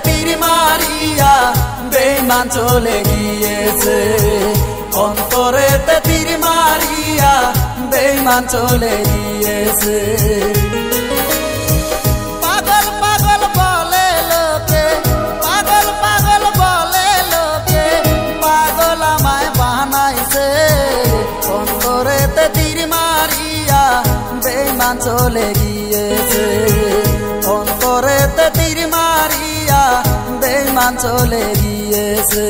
তীর মারিয়া বেঈমান চলে গিয়েছে, অন্তরেতে তীর মারিয়া বেঈমান চলে গিয়েছে। পাগল পাগল বলে লোকে, পাগল পাগল বলে লোকে, পাগল আমায় বানাইছে, অন্তরেতে তীর মারিয়া বেঈমান চলে গিয়েছে, অন্তরেতে তীর মারিয়া বেঈমান চলে গিয়েছে।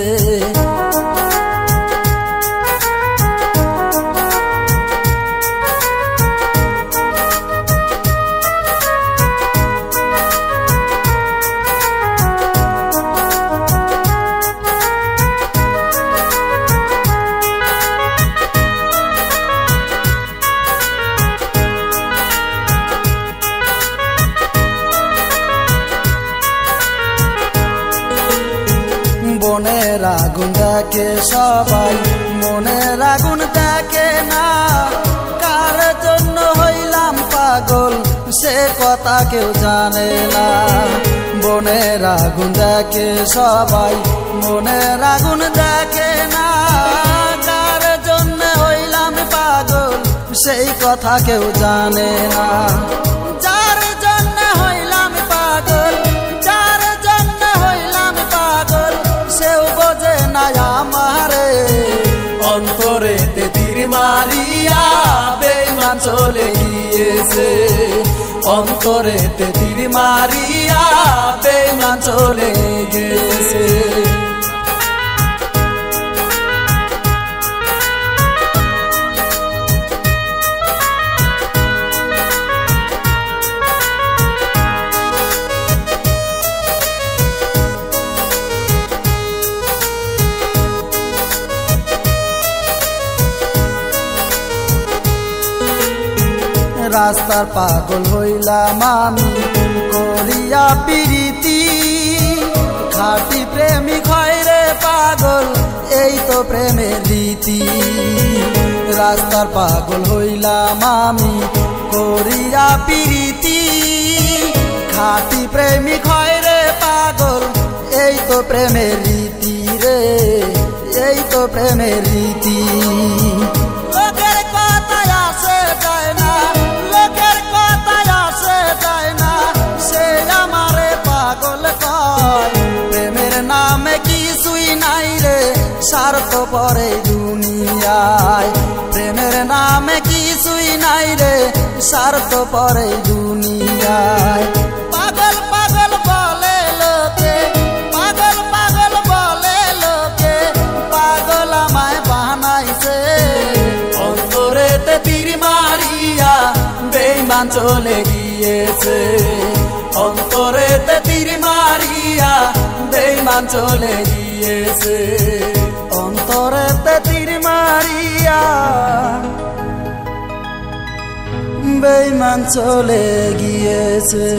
মনের আগুন দেখে সবাই, মনের আগুন দেখে না, কার জন্য হইলাম পাগল সে কথা কেউ জানে না। মনের আগুন দেখে সবাই, মনের আগুন দেখে না, কার জন্য হইলাম পাগল সেই কথা কেউ জানে না। যার জন্য হইলাম পাগল, যার জন্য হইলাম পাগল সেও বোঝে না আমারে, অন্তরেতে তীর মারিয়া বেঈমান চলে গিয়েছে, অন্তরেতে তীর মারিয়া বেঈমান চলে গিয়েছে। রাস্তার পাগল হইলাম আমি করিয়া প্রীতি, খাঁটি প্রেমিক হয় রে পাগল এই তো প্রেমের রীতি। রাস্তার পাগল হইলাম আমি করিয়া প্রীতি, খাঁটি প্রেমিক হয় রে পাগল এই তো প্রেমের রীতি রে, এই তো প্রেমের রীতি। লোকের কথায় আসে যায় না, লোকের কথায় আসে যায় না, সে আমারে পাগল কয়, প্রেমের নামে কিছুই নাই রে স্বার্থ পরে দুনিয়ায়, প্রেমের নামে কিছুই নাই রে স্বার্থ পরে দুনিয়ায়। পাগল পাগল বলে লোকে, পাগল পাগল বলে লোকে, পাগল আমায় বানাইছে, অন্তরেতে তীর মারিয়া বেঈমান চলে গিয়েছে, অন্তরেতে তীর মারিয়া বেঈমান চলে গিয়েছে, অন্তরেতে তীর মারিয়া বেঈমান চলে গিয়েছে।